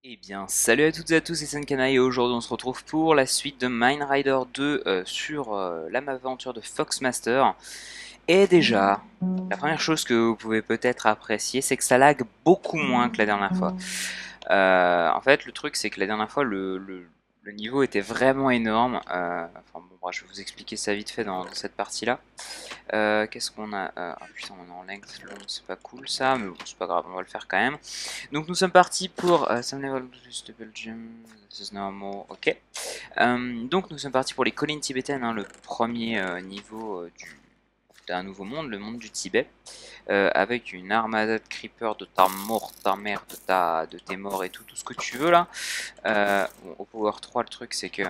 Eh bien, salut à toutes et à tous, c'est Senkana et aujourd'hui on se retrouve pour la suite de Mine Rider 2 sur la map aventure de Foxmaster. Et déjà, la première chose que vous pouvez peut-être apprécier, c'est que ça lag beaucoup moins que la dernière fois. En fait, le truc, c'est que la dernière fois, le niveau était vraiment énorme. Enfin bon, bref, je vais vous expliquer ça vite fait dans cette partie-là. Qu'est-ce qu'on a Ah putain, on est en length long, c'est pas cool ça, mais bon, c'est pas grave, on va le faire quand même. Donc nous sommes partis pour some level boost to Belgium, this is normal, ok. Donc nous sommes partis pour les collines tibétaines, hein, le premier niveau d'un nouveau monde, le monde du Tibet, avec une armada de creepers de ta mort, ta mère, de tes morts et tout ce que tu veux là. Bon, au Power 3, le truc c'est que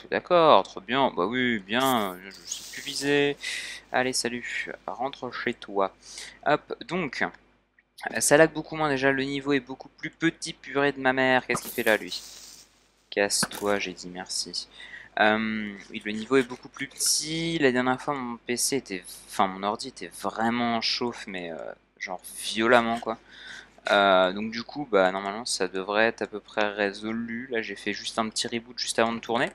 d'accord, trop bien, bah oui, bien, je sais plus viser. Allez, salut, rentre chez toi. Hop, donc, ça lag beaucoup moins déjà, le niveau est beaucoup plus petit, purée de ma mère, qu'est-ce qu'il fait là lui? Casse-toi, j'ai dit merci. Oui, le niveau est beaucoup plus petit, la dernière fois mon PC était, enfin mon ordi était vraiment en chauffe, mais genre violemment quoi. Donc du coup, bah normalement ça devrait être à peu près résolu, là j'ai fait juste un petit reboot juste avant de tourner.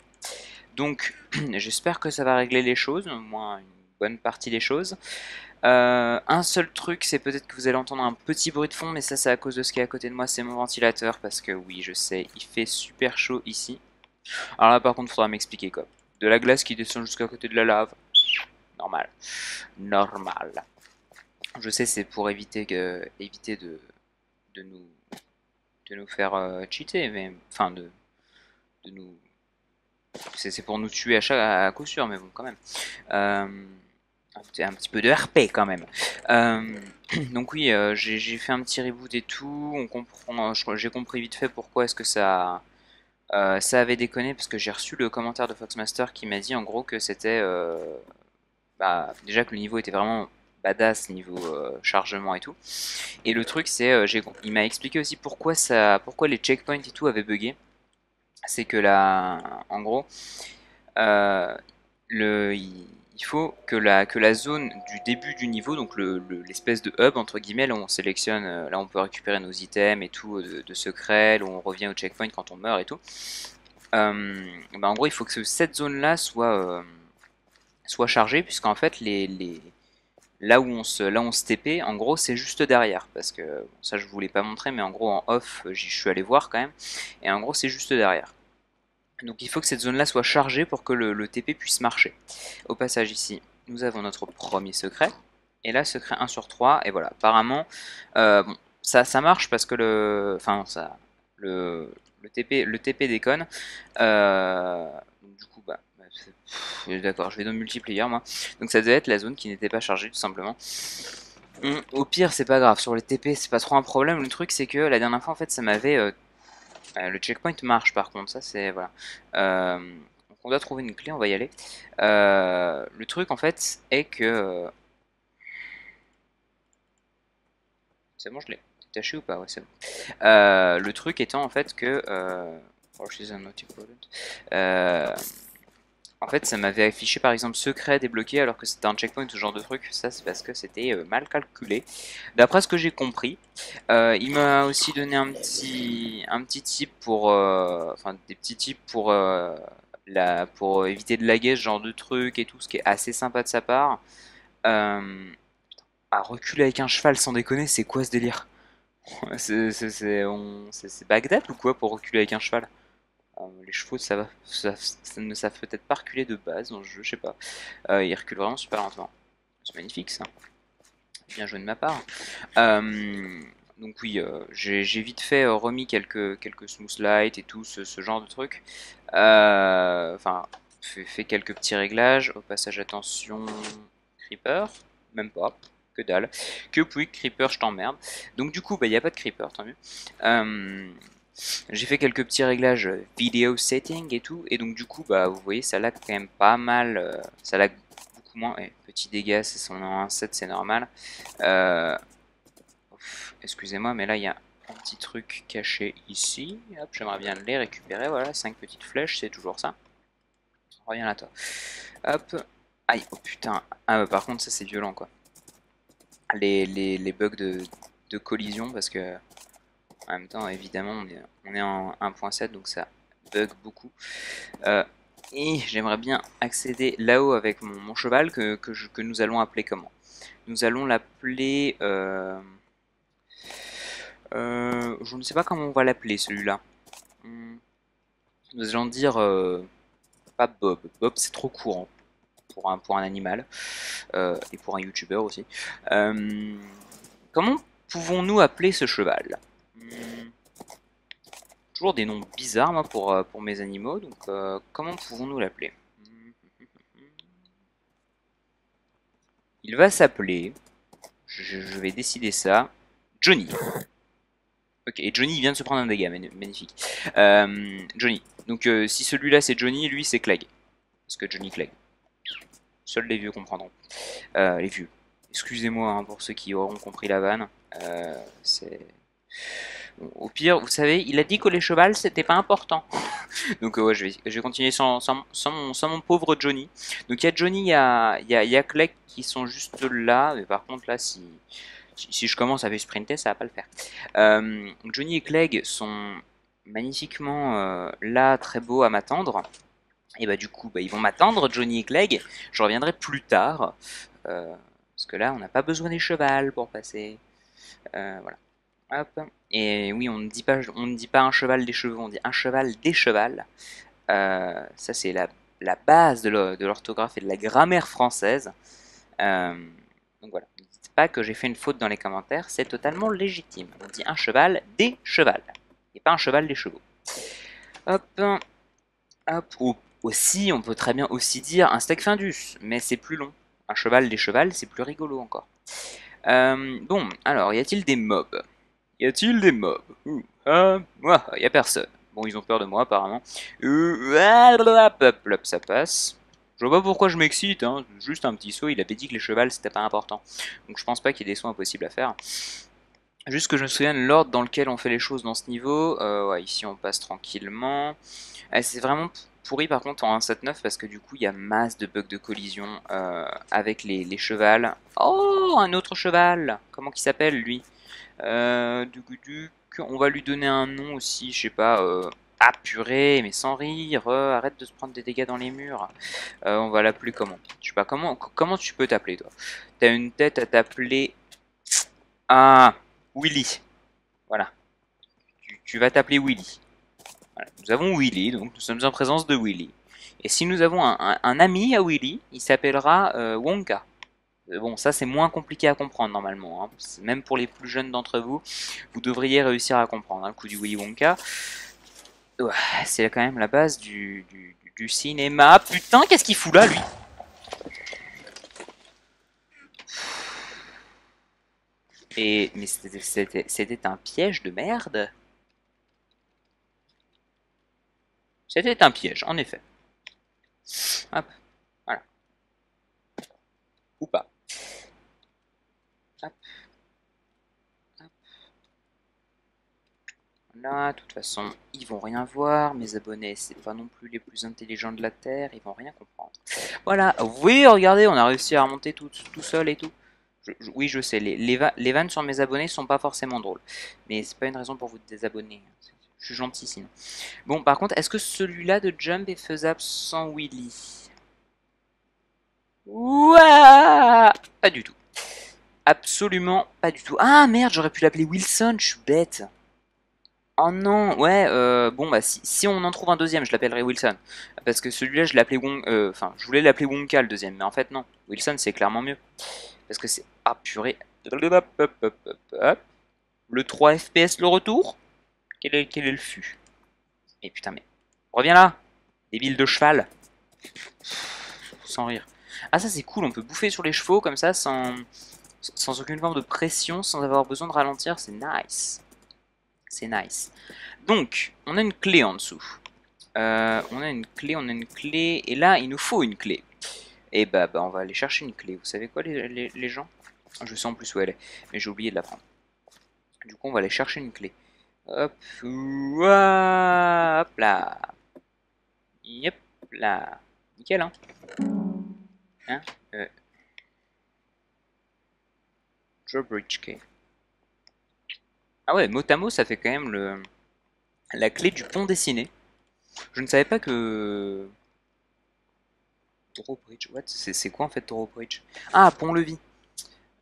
Donc, j'espère que ça va régler les choses, au moins une bonne partie des choses. Un seul truc, c'est peut-être que vous allez entendre un petit bruit de fond, mais ça c'est à cause de ce qui est à côté de moi, c'est mon ventilateur, parce que oui, je sais, il fait super chaud ici. Alors là par contre, il faudra m'expliquer quoi. De la glace qui descend jusqu'à côté de la lave, normal. Normal. Je sais, c'est pour éviter de nous, de nous faire cheater, mais enfin de nous... C'est pour nous tuer à coup sûr, mais bon quand même. Euh, un petit peu de RP quand même. Euh, donc oui, j'ai fait un petit reboot et tout. On comprend, j'ai compris vite fait pourquoi est-ce que ça avait déconné parce que j'ai reçu le commentaire de Foxmaster qui m'a dit en gros que c'était bah, déjà que le niveau était vraiment badass niveau chargement et tout. Et le truc c'est, il m'a expliqué aussi pourquoi les checkpoints et tout avaient bugué. C'est que là, en gros, euh, il faut que la zone du début du niveau, donc l'espèce de hub entre guillemets, là où on sélectionne, là on peut récupérer nos items et tout, de secrets, là où on revient au checkpoint quand on meurt et tout. Bah en gros, il faut que cette zone-là soit chargée, puisqu'en fait, là où on se TP, en gros, c'est juste derrière. Parce que bon, ça, je voulais pas montrer, mais en gros, en off, j'y suis allé voir quand même. Et en gros, c'est juste derrière. Donc il faut que cette zone-là soit chargée pour que le TP puisse marcher. Au passage ici, nous avons notre premier secret. Et là, secret 1 sur 3. Et voilà, apparemment, bon, ça marche parce que enfin, le TP déconne. Donc, du coup, d'accord, je vais dans multiplayer moi. Donc ça devait être la zone qui n'était pas chargée tout simplement. Au pire, c'est pas grave. Sur les TP, c'est pas trop un problème. Le truc, c'est que la dernière fois, en fait, ça m'avait le checkpoint marche par contre, ça c'est voilà. Donc on doit trouver une clé, on va y aller. Le truc en fait est que c'est bon, je l'ai détaché ou pas? Ouais, c'est bon. Le truc étant en fait que oh, she's not important. Euh, En fait, ça m'avait affiché par exemple secret débloqué alors que c'était un checkpoint ou ce genre de truc. Ça, c'est parce que c'était mal calculé. D'après ce que j'ai compris, il m'a aussi donné un petit tip pour, enfin des petits tips pour éviter de laguer ce genre de truc et tout, ce qui est assez sympa de sa part. Euh, à reculer avec un cheval, sans déconner, c'est quoi ce délire? C'est Bagdad ou quoi pour reculer avec un cheval? Les chevaux, ça ne savent peut-être pas reculer de base dans le jeu, je sais pas. Ils reculent vraiment super lentement. C'est magnifique ça. Bien joué de ma part. Euh, donc oui, j'ai vite fait remis quelques smooth light et tout ce genre de trucs. Enfin, fait quelques petits réglages. Au passage, attention, creeper, même pas, que dalle. Que puis creeper, je t'emmerde. Donc du coup, bah il n'y a pas de creeper, tant mieux. Euh, j'ai fait quelques petits réglages vidéo setting et tout, et donc du coup, bah vous voyez, ça lag quand même pas mal, ça lag beaucoup moins. Et petit dégât, c'est son 1.7, c'est normal. Euh, Excusez-moi, mais là il y a un petit truc caché ici. Hop, j'aimerais bien les récupérer. Voilà, 5 petites flèches, c'est toujours ça. Reviens là, toi. Hop. Aïe, oh putain. Ah, par contre, ça c'est violent quoi. Les bugs de collision, parce que En même temps, évidemment, on est en 1.7, donc ça bug beaucoup. Euh, et j'aimerais bien accéder là-haut avec mon cheval que nous allons appeler comment? Nous allons l'appeler... je ne sais pas comment on va l'appeler celui-là. Nous allons dire... pas Bob. Bob c'est trop courant pour un animal. Et pour un youtubeur aussi. Comment pouvons-nous appeler ce cheval? Toujours des noms bizarres moi pour mes animaux, donc comment pouvons-nous l'appeler? Il va s'appeler, je vais décider ça, Johnny. Ok, et Johnny il vient de se prendre un dégât, magnifique. Johnny. Donc si celui-là c'est Johnny, lui c'est Clegg. Parce que Johnny Clegg. Seuls les vieux comprendront. Les vieux. Excusez-moi hein, pour ceux qui auront compris la vanne. C'est... Bon, au pire, vous savez, il a dit que les chevals c'était pas important. Donc ouais, je vais continuer sans mon pauvre Johnny. Donc il y a Johnny, il y a Clegg qui sont juste là. Mais par contre là, si je commence à sprinter, ça va pas le faire. Johnny et Clegg sont magnifiquement là, très beaux à m'attendre. Et bah du coup, bah, ils vont m'attendre, Johnny et Clegg. Je reviendrai plus tard. Parce que là, on n'a pas besoin des chevals pour passer. Voilà. Hop. Et oui, on ne dit pas un cheval des chevaux, on dit un cheval des chevals. Ça, c'est la base de l'orthographe et de la grammaire française. Euh, donc voilà, ne dites pas que j'ai fait une faute dans les commentaires, c'est totalement légitime. On dit un cheval des chevals, et pas un cheval des chevaux. Hop, hop. Ou aussi, on peut très bien aussi dire un steak Findus, mais c'est plus long. Un cheval des chevals, c'est plus rigolo encore. Bon, alors, y a-t-il des mobs? Y a-t-il des mobs? Moi, y a personne. Bon, ils ont peur de moi apparemment. Hop, ça passe. Je vois pas pourquoi je m'excite, hein. Juste un petit saut, il avait dit que les chevals c'était pas important. Donc je pense pas qu'il y ait des sauts impossibles à faire. Juste que je me souviens de l'ordre dans lequel on fait les choses dans ce niveau. Ouais, ici on passe tranquillement. C'est vraiment pourri par contre en 1.7.9 parce que du coup il y a masse de bugs de collision avec les chevals. Oh, un autre cheval! Comment qu'il s'appelle lui? Duc, on va lui donner un nom aussi, je sais pas. Ah purée, mais sans rire, arrête de se prendre des dégâts dans les murs. On va l'appeler comment? Je sais pas, comment tu peux t'appeler toi? T'as une tête à t'appeler... Ah, Willy. Voilà, tu vas t'appeler Willy. Voilà. Nous avons Willy, donc nous sommes en présence de Willy. Et si nous avons un ami à Willy, il s'appellera Wonka. Bon, ça c'est moins compliqué à comprendre normalement. Hein. Même pour les plus jeunes d'entre vous, vous devriez réussir à comprendre hein, le coup du Willy Wonka. Ouais, c'est quand même la base du cinéma. Putain, qu'est-ce qu'il fout là, lui? Mais c'était un piège de merde? C'était un piège, en effet. Hop, voilà. Ou pas. Hop, hop. Là, de toute façon, ils vont rien voir. Mes abonnés, c'est pas non plus les plus intelligents de la Terre. Ils vont rien comprendre. Voilà. Oui, regardez, on a réussi à remonter tout seul et tout. Oui, je sais, les vannes sur mes abonnés sont pas forcément drôles. Mais c'est pas une raison pour vous désabonner. Je suis gentil sinon. Bon, par contre, est-ce que celui-là de Jump est faisable sans Willy? Ouah! Pas du tout. Absolument pas du tout. Ah merde, j'aurais pu l'appeler Wilson, je suis bête. Oh non, ouais, bon bah si on en trouve un deuxième, je l'appellerai Wilson. Parce que celui-là, je l'appelais enfin, je voulais l'appeler Wonka le deuxième, mais en fait non. Wilson c'est clairement mieux. Parce que c'est... Ah purée. Hop, hop, hop, hop. Le 3 FPS le retour? Quel est le fût? Mais putain, mais... Reviens là! Débile de cheval! Sans rire. Ah ça c'est cool, on peut bouffer sur les chevaux comme ça sans aucune forme de pression, sans avoir besoin de ralentir, c'est nice. C'est nice. Donc, on a une clé en dessous. On a une clé, et là il nous faut une clé. Et bah on va aller chercher une clé. Vous savez quoi les gens? Je sais en plus où elle est, mais j'ai oublié de la prendre. Du coup on va aller chercher une clé. Hop, ouah, hop là. Yep là. Nickel hein. Hein Drawbridge Key. Ah ouais, mot à mot, ça fait quand même la clé du pont dessiné. Je ne savais pas que... Drawbridge, what? C'est quoi en fait Drawbridge? Ah, pont-levis,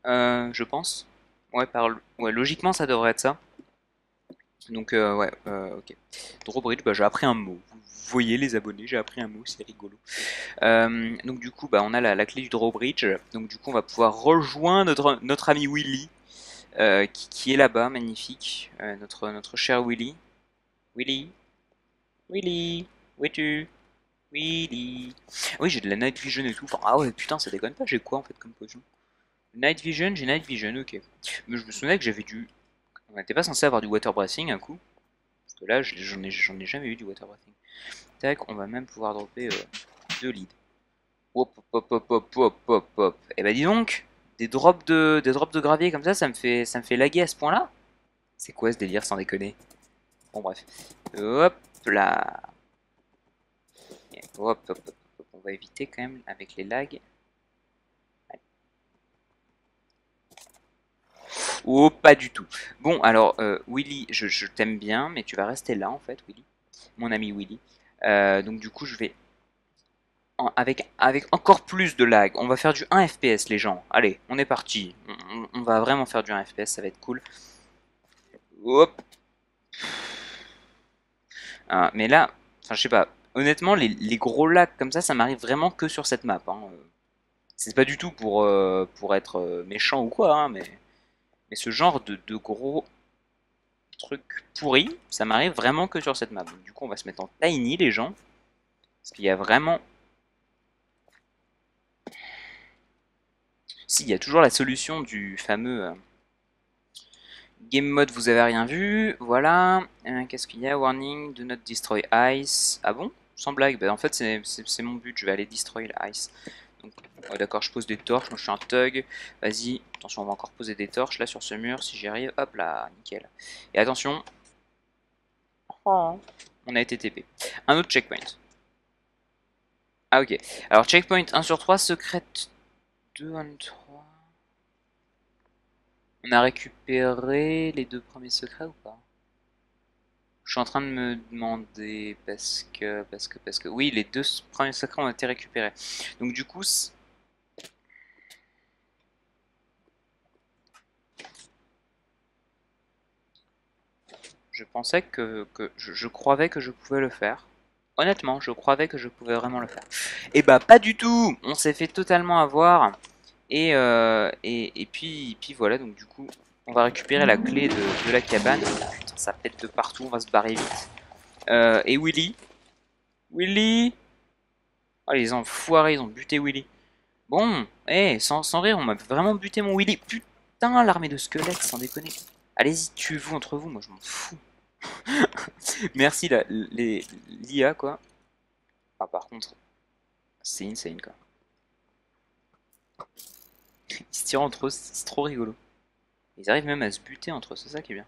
je pense. Ouais, ouais, logiquement, ça devrait être ça. Donc, ouais, ok. Drawbridge, bah, j'ai appris un mot. Vous voyez les abonnés, j'ai appris un mot, c'est rigolo. Donc du coup, bah, on a la clé du drawbridge. Donc du coup, on va pouvoir rejoindre notre ami Willy, qui est là-bas, magnifique. Notre cher Willy. Willy, Willy, où es-tu? Willy. Oui, j'ai de la night vision et tout. Enfin, ah ouais, putain, ça déconne pas. J'ai quoi en fait comme potion? Night vision, j'ai night vision, ok. Mais je me souvenais que j'avais dû. On n'était pas censé avoir du water breathing un coup. Parce que là, j'en ai jamais eu du water breathing. Tac, on va même pouvoir dropper 2 leads. Hop, hop, hop, hop, hop, hop, hop. Et bah dis donc, des drops de gravier comme ça me fait laguer à ce point-là. C'est quoi ce délire sans déconner? Bon bref. Hop là. Et hop, hop, hop, hop. On va éviter quand même avec les lags. Oh, pas du tout. Bon, alors, Willy, je t'aime bien, mais tu vas rester là en fait, Willy. Mon ami Willy. Donc du coup, je vais avec encore plus de lag. On va faire du 1 FPS, les gens. Allez, on est parti. On va vraiment faire du 1 FPS, ça va être cool. Hop. Ah, mais là, enfin, je sais pas. Honnêtement, les gros lags comme ça m'arrive vraiment que sur cette map, hein. C'est pas du tout pour être méchant ou quoi, hein, mais ce genre de gros trucs pourris, ça m'arrive vraiment que sur cette map. Donc, du coup, on va se mettre en tiny, les gens. Parce qu'il y a vraiment... Si, il y a toujours la solution du fameux game mode, vous avez rien vu. Voilà. Qu'est-ce qu'il y a? Warning, do not destroy ice. Ah bon? Sans blague. Bah, en fait, c'est mon but. Je vais aller destroy l'ice. Donc, ouais, d'accord, je pose des torches. Moi, je suis un thug. Vas-y. Attention, on va encore poser des torches là sur ce mur. Si j'y arrive, hop là, nickel. Et attention. Oh. On a été TP. Un autre checkpoint. Ah, ok. Alors, checkpoint 1 sur 3, secrète 2 on 3. On a récupéré les 2 premiers secrets ou pas? Je suis en train de me demander parce que oui, les 2 premiers secrets ont été récupérés. Donc du coup, je pensais que je croyais que je pouvais le faire. Honnêtement, je croyais que je pouvais vraiment le faire. Et bah pas du tout. On s'est fait totalement avoir. Et puis voilà. Donc du coup, on va récupérer la clé de la cabane. Putain, ça pète de partout. On va se barrer vite. Et Willy. Oh les enfoirés, ils ont buté Willy. Bon, sans rire, on m'a vraiment buté mon Willy. Putain, l'armée de squelettes, sans déconner. Allez-y, tuez-vous entre vous, moi je m'en fous. Merci l'IA, quoi. Ah, par contre, c'est insane, quoi. Ils se tirent entre eux, c'est trop rigolo. Ils arrivent même à se buter entre eux, c'est ça qui est bien.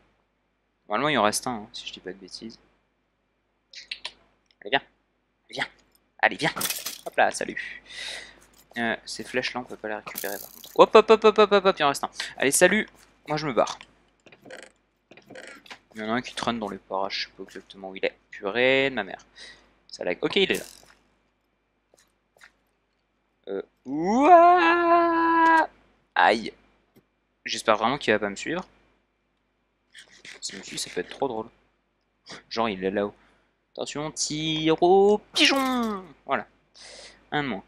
Normalement, il en reste un, hein, si je dis pas de bêtises. Allez, viens, viens, allez, viens. Hop là, salut. Ces flèches-là, on peut pas les récupérer, par contre. Hop, hop, hop, hop, hop, hop, hop, il en reste un. Allez, salut. Moi, je me barre. Il y en a un qui traîne dans les parages, je sais pas exactement où il est. Purée de ma mère. Ça lag. Ok, il est là. Ouah, aïe. J'espère vraiment qu'il va pas me suivre. S'il me suit, ça peut être trop drôle. Genre, il est là-haut. Attention, tir au pigeon. Voilà, un de moins.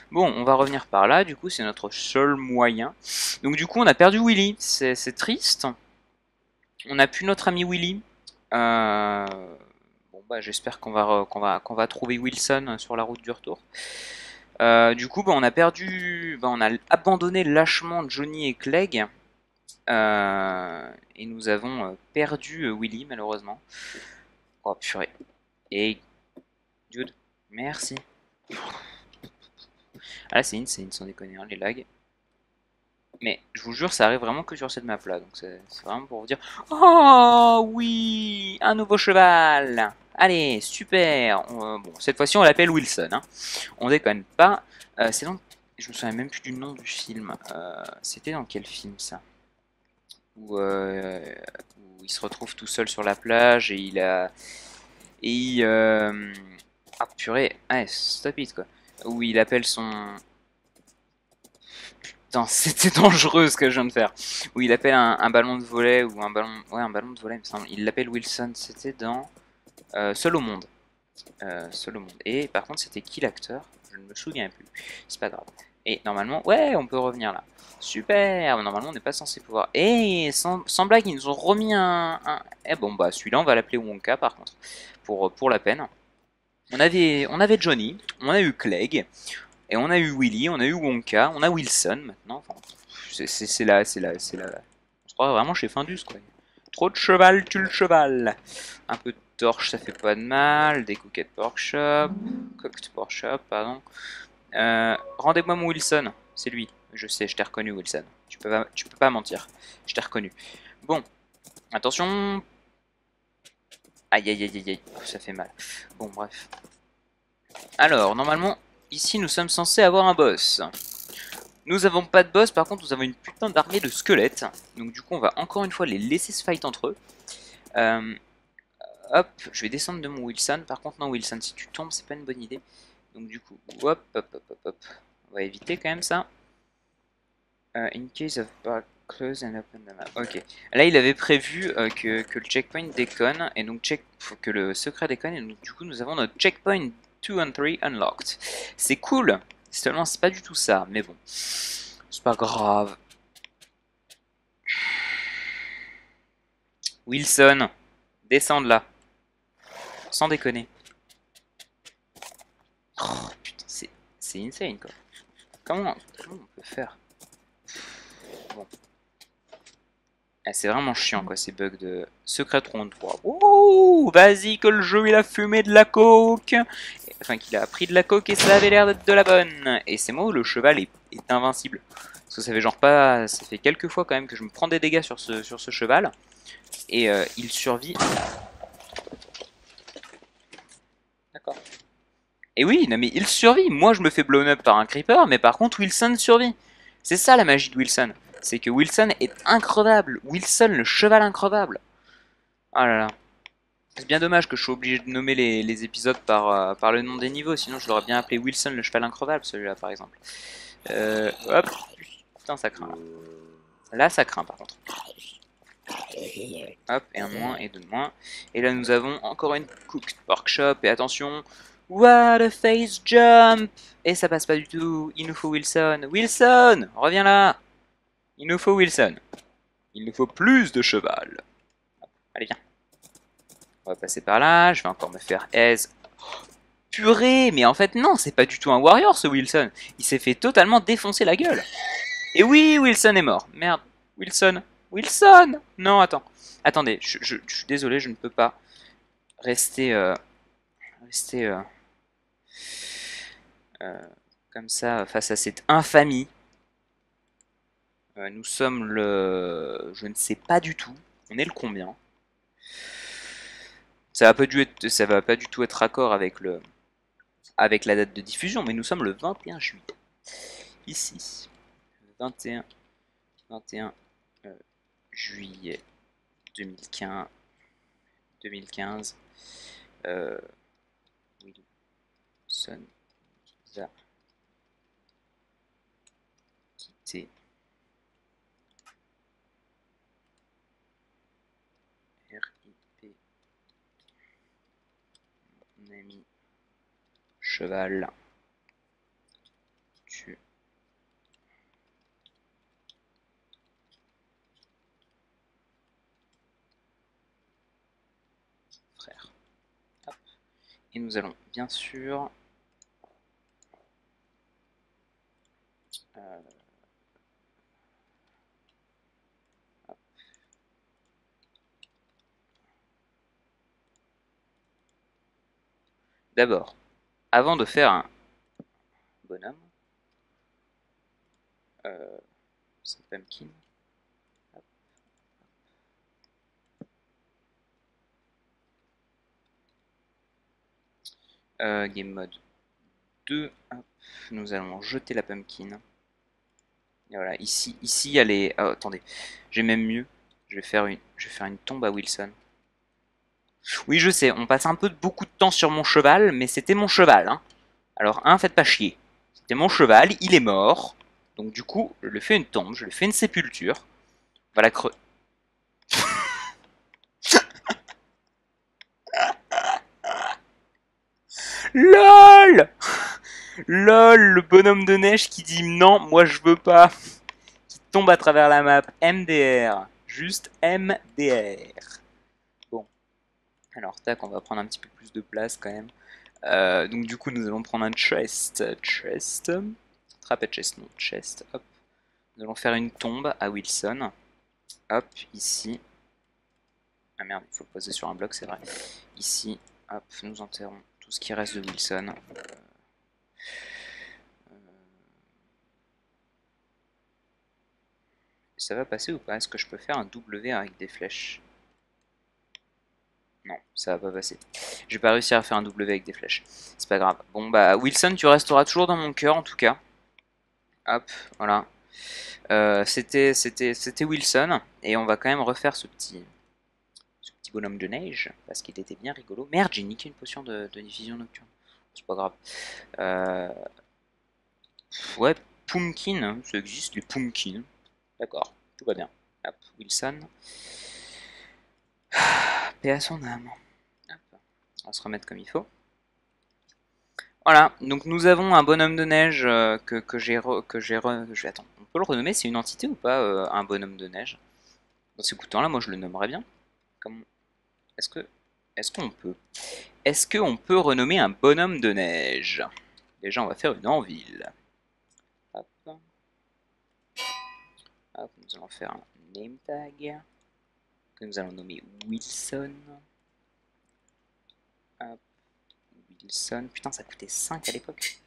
Bon, on va revenir par là, du coup, c'est notre seul moyen. Donc, du coup, on a perdu Willy. C'est triste. On n'a plus notre ami Willy. Euh, Bon, bah, j'espère qu'on va trouver Wilson sur la route du retour. Du coup, bah, on a perdu, bah, on a abandonné lâchement Johnny et Clegg. Et nous avons perdu Willy, malheureusement. Oh, purée. Et dude, merci. Ah là, c'est insane, sans déconner, hein, les lags. Mais je vous jure, ça arrive vraiment que sur cette map là. Donc c'est vraiment pour vous dire. Oh oui, un nouveau cheval. Allez, super. Bon, cette fois-ci, on l'appelle Wilson, hein. On déconne pas. C'est dans... Je me souviens même plus du nom du film. C'était dans quel film ça? où il se retrouve tout seul sur la plage et il a et il ah purée, ah, stop it quoi. Où il appelle son putain, c'était dangereux ce que je viens de faire. Où il appelle un ballon de volley ou un ballon ouais un ballon de volley il me semble. Il l'appelle Wilson. C'était dans Seul au monde. Seul au monde. Et par contre, c'était qui l'acteur? Je ne me souviens plus. C'est pas grave. Et normalement, ouais, on peut revenir là. Super. Normalement, on n'est pas censé pouvoir. Et sans blague, ils nous ont remis Eh bon, bah celui-là, on va l'appeler Wonka par contre, pour la peine. On avait Johnny, on a eu Clegg, et on a eu Willy, on a eu Wonka, on a Wilson maintenant. Enfin, c'est là. On se croit vraiment chez Findus quoi. Trop de cheval, tue le cheval. Un peu de torche, ça fait pas de mal. Des cooked pork chop, cooked pork chop, pardon. Rendez-moi mon Wilson, c'est lui. Je sais, je t'ai reconnu Wilson. Tu peux pas mentir. Je t'ai reconnu. Bon, attention. Aïe aïe aïe aïe aïe, ça fait mal. Bon bref. Alors, normalement, ici nous sommes censés avoir un boss. Nous avons pas de boss, par contre nous avons une putain d'armée de squelettes. Donc du coup on va encore une fois les laisser se fight entre eux. Euh, Hop, je vais descendre de mon Wilson. Par contre non Wilson, si tu tombes c'est pas une bonne idée. Donc du coup, hop, hop, hop, hop, hop. On va éviter quand même ça. In case of bug, close and open the map. Ok. Là il avait prévu que le checkpoint déconne. Et donc que le secret déconne. Et donc du coup nous avons notre checkpoint 2 and 3 unlocked. C'est cool. Seulement c'est pas du tout ça. Mais bon. C'est pas grave. Wilson, descends de là. Sans déconner. Oh putain, c'est insane quoi. Comment on peut faire? Bon. Ah, c'est vraiment chiant quoi ces bugs de Secret Round 3. Ouh, vas-y que le jeu il a fumé de la coke. Enfin qu'il a pris de la coke et ça avait l'air d'être de la bonne. Et c'est moi où le cheval est invincible. Parce que ça fait genre pas. Ça fait quelques fois quand même que je me prends des dégâts sur ce cheval. Et il survit. D'accord. Et oui, non mais il survit. Moi je me fais blown up par un creeper, mais par contre Wilson survit. C'est ça la magie de Wilson. C'est que Wilson est increvable. Wilson, le cheval increvable. Ah là là. C'est bien dommage que je sois obligé de nommer les épisodes par le nom des niveaux, sinon je l'aurais bien appelé Wilson le cheval increvable, celui-là par exemple. Hop. Putain, ça craint là. Là, ça craint par contre. Hop, et un de moins, et deux de moins. Et là, nous avons encore une cooked pork chop, et attention. What a face jump! Et ça passe pas du tout. Il nous faut Wilson. Wilson! Reviens là! Il nous faut Wilson. Il nous faut plus de cheval. Allez, viens. On va passer par là. Je vais encore me faire aise. Purée! Mais en fait, non, c'est pas du tout un warrior ce Wilson. Il s'est fait totalement défoncer la gueule. Et oui, Wilson est mort. Merde. Wilson. Wilson! Non, attends. Attendez, je suis désolé, je ne peux pas rester, rester euh, comme ça face à cette infamie. Nous sommes le... Je ne sais pas du tout. On est le combien? Ça va pas du tout être raccord avec la date de diffusion, mais nous sommes le 21 juillet. Ici. 21, 21 juillet 2015. 2015. Wilson a quitté RIP mon ami cheval. Tu frère. Hop. Et nous allons bien sûr d'abord, avant de faire un bonhomme, c'est Pumpkin. Game mode 2, hop, nous allons jeter la pumpkin. Et voilà, ici elle est... Oh, attendez, j'ai même mieux. je vais faire une tombe à Wilson. Oui, je sais, on passe un peu beaucoup de temps sur mon cheval, mais c'était mon cheval, hein. Alors, faites pas chier. C'était mon cheval, il est mort. Donc du coup, je lui fais une tombe, je lui fais une sépulture. On va la creuser. LOL LOL, le bonhomme de neige qui dit non, moi je veux pas. Qui tombe à travers la map. MDR. Juste MDR. Bon. Alors, tac, on va prendre un petit peu plus de place quand même. Donc du coup, nous allons prendre un chest. Chest. Trapèze chest, non. Chest. Hop. Nous allons faire une tombe à Wilson. Hop, ici. Ah merde, il faut le poser sur un bloc, c'est vrai. Ici, hop, nous enterrons tout ce qui reste de Wilson. Ça va passer ou pas? Est-ce que je peux faire un W avec des flèches? Non, ça va pas passer. J'ai pas réussi à faire un W avec des flèches. C'est pas grave. Bon bah, Wilson, tu resteras toujours dans mon cœur en tout cas. Hop, voilà. C'était Wilson. Et on va quand même refaire ce petit bonhomme de neige. Parce qu'il était bien rigolo. Merde, j'ai niqué une potion de diffusion nocturne. C'est pas grave. Ouais, Pumpkin, ça existe, les Pumpkins. D'accord, tout va bien. Hop, Wilson. Paix à son âme. Hop. On va se remettre comme il faut. Voilà, donc nous avons un bonhomme de neige que j'ai attends, on peut le renommer, c'est une entité ou pas, un bonhomme de neige? Dans ce coup de temps là, moi je le nommerais bien. Comme... Est-ce que... Est-ce qu'on peut renommer un bonhomme de neige? Déjà, on va faire une enville. Hop. Hop, nous allons faire un name tag que nous allons nommer Wilson. Hop. Wilson. Putain, ça coûtait 5 à l'époque.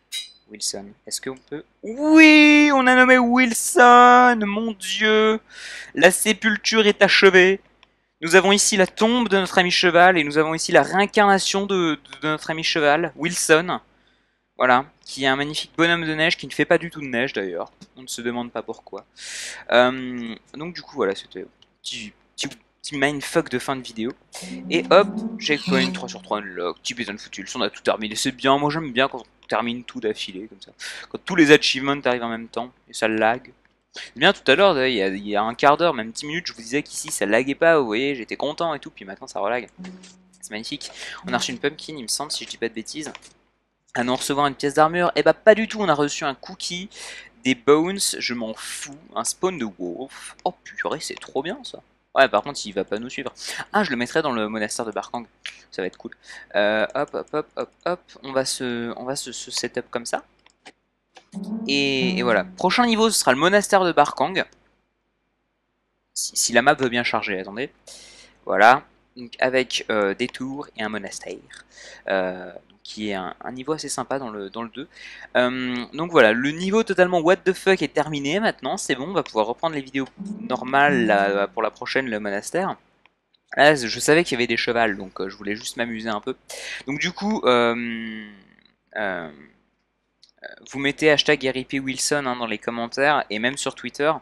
Wilson. Est-ce qu'on peut... Oui, on a nommé Wilson. Mon Dieu. La sépulture est achevée. Nous avons ici la tombe de notre ami cheval et nous avons ici la réincarnation de notre ami cheval, Wilson. Voilà, qui est un magnifique bonhomme de neige qui ne fait pas du tout de neige d'ailleurs. On ne se demande pas pourquoi. Donc du coup voilà, c'était un petit mindfuck de fin de vidéo. Et hop, checkpoint 3 sur 3 unlock, petit bison foutu, on a tout terminé, c'est bien, moi j'aime bien quand on termine tout d'affilée comme ça. Quand tous les achievements arrivent en même temps, et ça lag. C'est bien, tout à l'heure, il y a un quart d'heure, même 10 minutes, je vous disais qu'ici ça laguait pas, vous voyez, j'étais content et tout, puis maintenant ça relag. C'est magnifique. On a reçu une pumpkin, il me semble, si je dis pas de bêtises. Ah non, recevoir une pièce d'armure, eh bah pas du tout, on a reçu un cookie, des bones, je m'en fous, un spawn de wolf. Oh purée, c'est trop bien ça. Ouais, par contre, il va pas nous suivre. Ah, je le mettrai dans le monastère de Barkang, ça va être cool. Hop, hop, hop, hop, hop, on va se setup comme ça. Et voilà, prochain niveau, ce sera le monastère de Barkang. Si la map veut bien charger, attendez. Voilà, donc avec des tours et un monastère. Qui est un niveau assez sympa dans le 2. Donc voilà, le niveau totalement what the fuck est terminé maintenant, c'est bon, on va pouvoir reprendre les vidéos normales là, pour la prochaine, le monastère. Là, je savais qu'il y avait des chevals, donc je voulais juste m'amuser un peu. Donc du coup, vous mettez hashtag RIPWilson dans les commentaires et même sur Twitter,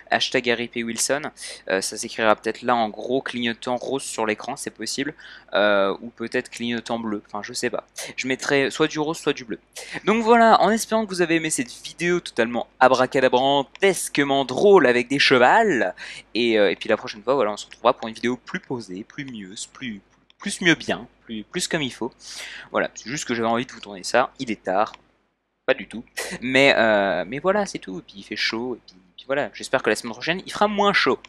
hashtag RIPWilson. Ça s'écrira peut-être là en gros clignotant rose sur l'écran, c'est possible, ou peut-être clignotant bleu, enfin je sais pas. Je mettrai soit du rose, soit du bleu. Donc voilà, en espérant que vous avez aimé cette vidéo totalement abracadabrantesquement drôle avec des chevals. Et puis la prochaine fois, voilà, on se retrouvera pour une vidéo plus posée, plus mieux, plus mieux bien, plus comme il faut. Voilà, c'est juste que j'avais envie de vous tourner ça, il est tard. Pas du tout. Mais voilà, c'est tout. Et puis il fait chaud. Et puis voilà, j'espère que la semaine prochaine, il fera moins chaud.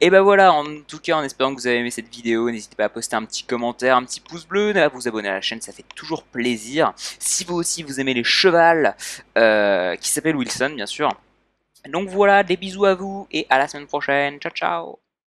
Et ben voilà, en tout cas, en espérant que vous avez aimé cette vidéo, n'hésitez pas à poster un petit commentaire, un petit pouce bleu, à vous abonner à la chaîne, ça fait toujours plaisir. Si vous aussi, vous aimez les chevals, qui s'appellent Wilson, bien sûr. Donc voilà, des bisous à vous, et à la semaine prochaine. Ciao, ciao.